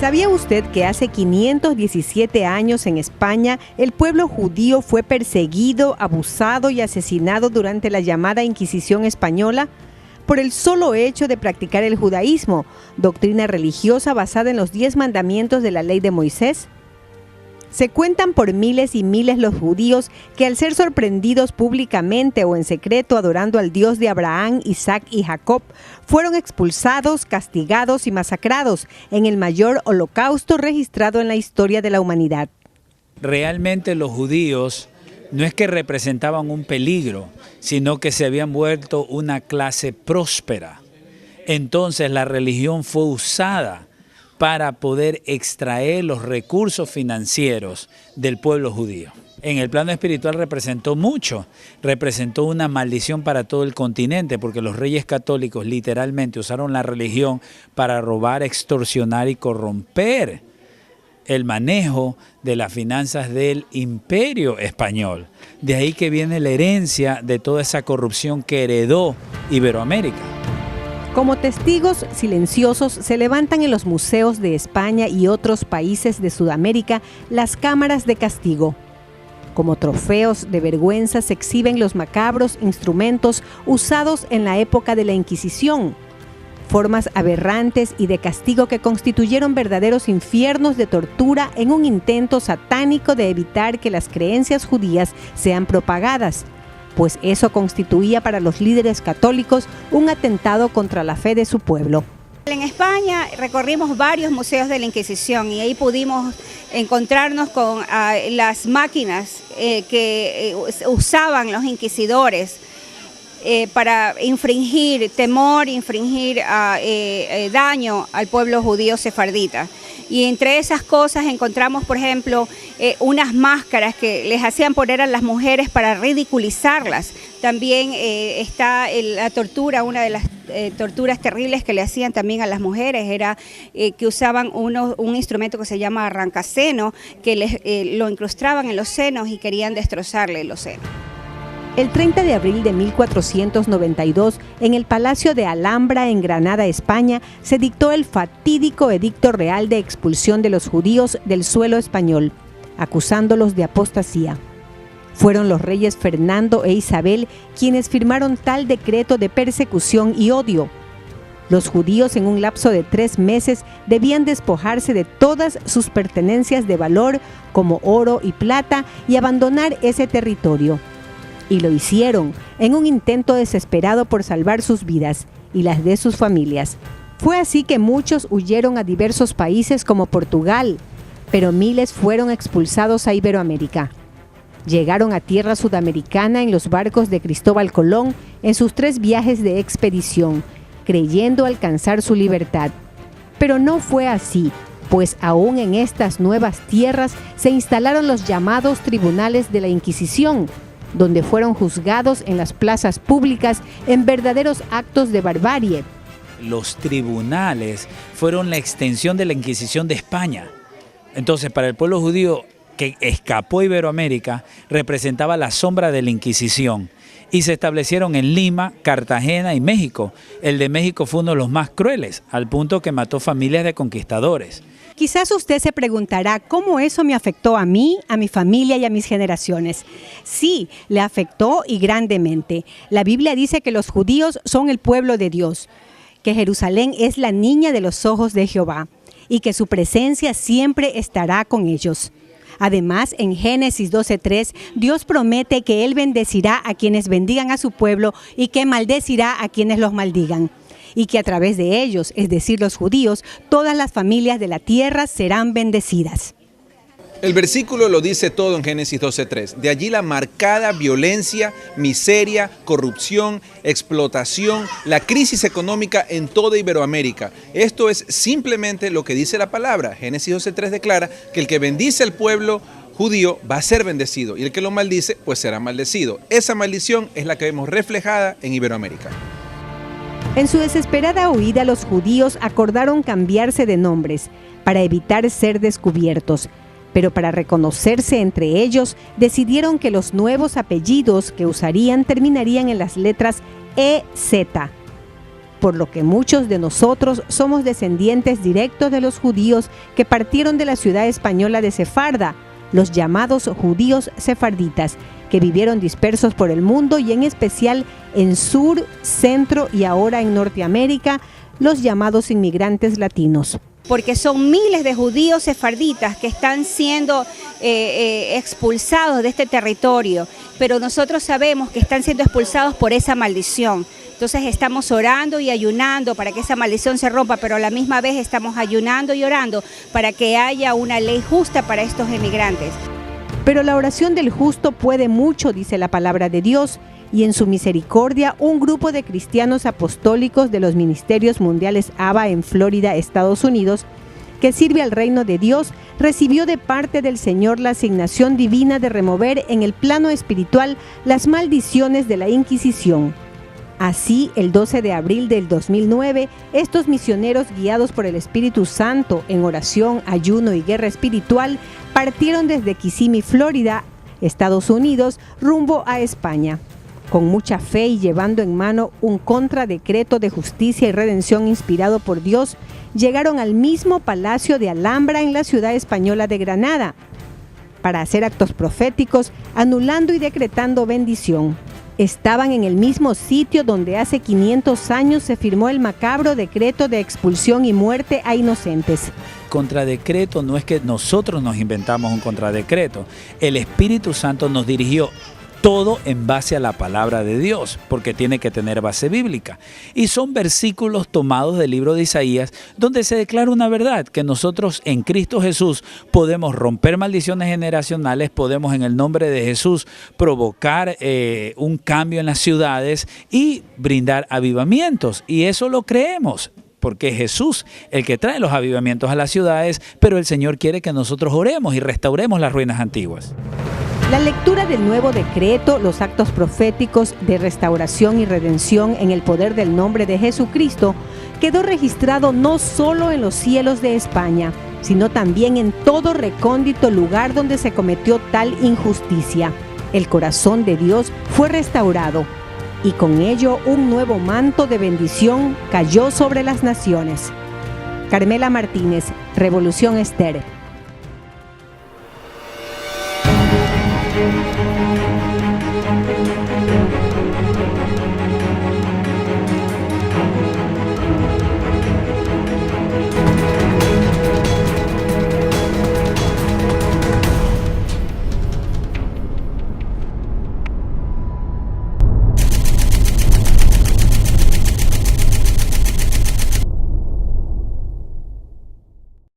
¿Sabía usted que hace 517 años en España el pueblo judío fue perseguido, abusado y asesinado durante la llamada Inquisición española? Por el solo hecho de practicar el judaísmo, doctrina religiosa basada en los 10 mandamientos de la ley de Moisés. Se cuentan por miles y miles los judíos que al ser sorprendidos públicamente o en secreto adorando al Dios de Abraham, Isaac y Jacob, fueron expulsados, castigados y masacrados en el mayor holocausto registrado en la historia de la humanidad. Realmente los judíos no es que representaban un peligro, sino que se habían vuelto una clase próspera. Entonces la religión fue usada para poder extraer los recursos financieros del pueblo judío. En el plano espiritual representó mucho, representó una maldición para todo el continente, porque los reyes católicos literalmente usaron la religión para robar, extorsionar y corromper el manejo de las finanzas del imperio español. De ahí que viene la herencia de toda esa corrupción que heredó Iberoamérica. Como testigos silenciosos se levantan en los museos de España y otros países de Sudamérica las cámaras de castigo. Como trofeos de vergüenza se exhiben los macabros instrumentos usados en la época de la Inquisición, formas aberrantes y de castigo que constituyeron verdaderos infiernos de tortura en un intento satánico de evitar que las creencias judías sean propagadas, pues eso constituía para los líderes católicos un atentado contra la fe de su pueblo. En España recorrimos varios museos de la Inquisición y ahí pudimos encontrarnos con las máquinas que usaban los inquisidores para infringir temor, infringir daño al pueblo judío sefardita. Y entre esas cosas encontramos, por ejemplo, unas máscaras que les hacían poner a las mujeres para ridiculizarlas. También está la tortura, una de las torturas terribles que le hacían también a las mujeres era que usaban un instrumento que se llama arrancaseno, que lo incrustaban en los senos y querían destrozarle los senos. El 30 de abril de 1492, en el Palacio de Alhambra, en Granada, España, se dictó el fatídico edicto real de expulsión de los judíos del suelo español, acusándolos de apostasía. Fueron los reyes Fernando e Isabel quienes firmaron tal decreto de persecución y odio. Los judíos en un lapso de 3 meses debían despojarse de todas sus pertenencias de valor, como oro y plata, y abandonar ese territorio. Y lo hicieron en un intento desesperado por salvar sus vidas y las de sus familias. Fue así que muchos huyeron a diversos países como Portugal, pero miles fueron expulsados a Iberoamérica. Llegaron a tierra sudamericana en los barcos de Cristóbal Colón en sus 3 viajes de expedición, creyendo alcanzar su libertad. Pero no fue así, pues aún en estas nuevas tierras se instalaron los llamados tribunales de la Inquisición, donde fueron juzgados en las plazas públicas en verdaderos actos de barbarie. Los tribunales fueron la extensión de la Inquisición de España. Entonces, para el pueblo judío que escapó a Iberoamérica, representaba la sombra de la Inquisición. Y se establecieron en Lima, Cartagena y México. El de México fue uno de los más crueles, al punto que mató familias de conquistadores. Quizás usted se preguntará cómo eso me afectó a mí, a mi familia y a mis generaciones. Sí, le afectó y grandemente. La Biblia dice que los judíos son el pueblo de Dios, que Jerusalén es la niña de los ojos de Jehová y que su presencia siempre estará con ellos. Además, en Génesis 12:3, Dios promete que Él bendecirá a quienes bendigan a su pueblo y que maldecirá a quienes los maldigan. Y que a través de ellos, es decir, los judíos, todas las familias de la tierra serán bendecidas. El versículo lo dice todo en Génesis 12:3. De allí la marcada violencia, miseria, corrupción, explotación, la crisis económica en toda Iberoamérica. Esto es simplemente lo que dice la palabra. Génesis 12:3 declara que el que bendice al pueblo judío va a ser bendecido y el que lo maldice pues será maldecido. Esa maldición es la que vemos reflejada en Iberoamérica. En su desesperada huida, los judíos acordaron cambiarse de nombres para evitar ser descubiertos, pero para reconocerse entre ellos, decidieron que los nuevos apellidos que usarían terminarían en las letras EZ. por lo que muchos de nosotros somos descendientes directos de los judíos que partieron de la ciudad española de Sefarda, los llamados judíos sefarditas, que vivieron dispersos por el mundo y en especial en Sur, Centro y ahora en Norteamérica, los llamados inmigrantes latinos. Porque son miles de judíos sefarditas que están siendo expulsados de este territorio, pero nosotros sabemos que están siendo expulsados por esa maldición. Entonces estamos orando y ayunando para que esa maldición se rompa, pero a la misma vez estamos ayunando y orando para que haya una ley justa para estos emigrantes. Pero la oración del justo puede mucho, dice la palabra de Dios, y en su misericordia un grupo de cristianos apostólicos de los ministerios mundiales ABA en Florida, Estados Unidos, que sirve al reino de Dios, recibió de parte del Señor la asignación divina de remover en el plano espiritual las maldiciones de la Inquisición. Así, el 12 de abril del 2009, estos misioneros, guiados por el Espíritu Santo en oración, ayuno y guerra espiritual, partieron desde Kissimmee, Florida, Estados Unidos, rumbo a España. Con mucha fe y llevando en mano un contradecreto de justicia y redención inspirado por Dios, llegaron al mismo Palacio de Alhambra en la ciudad española de Granada, para hacer actos proféticos, anulando y decretando bendición. Estaban en el mismo sitio donde hace 500 años se firmó el macabro decreto de expulsión y muerte a inocentes. Contradecreto no es que nosotros nos inventamos un contradecreto. El Espíritu Santo nos dirigió todo en base a la palabra de Dios, porque tiene que tener base bíblica. Y son versículos tomados del libro de Isaías, donde se declara una verdad, que nosotros en Cristo Jesús podemos romper maldiciones generacionales, podemos en el nombre de Jesús provocar un cambio en las ciudades y brindar avivamientos. Y eso lo creemos, porque es Jesús el que trae los avivamientos a las ciudades, pero el Señor quiere que nosotros oremos y restauremos las ruinas antiguas. La lectura del nuevo decreto, los actos proféticos de restauración y redención en el poder del nombre de Jesucristo, quedó registrado no solo en los cielos de España, sino también en todo recóndito lugar donde se cometió tal injusticia. El corazón de Dios fue restaurado y con ello un nuevo manto de bendición cayó sobre las naciones. Carmela Martínez, Revolución Estéreo.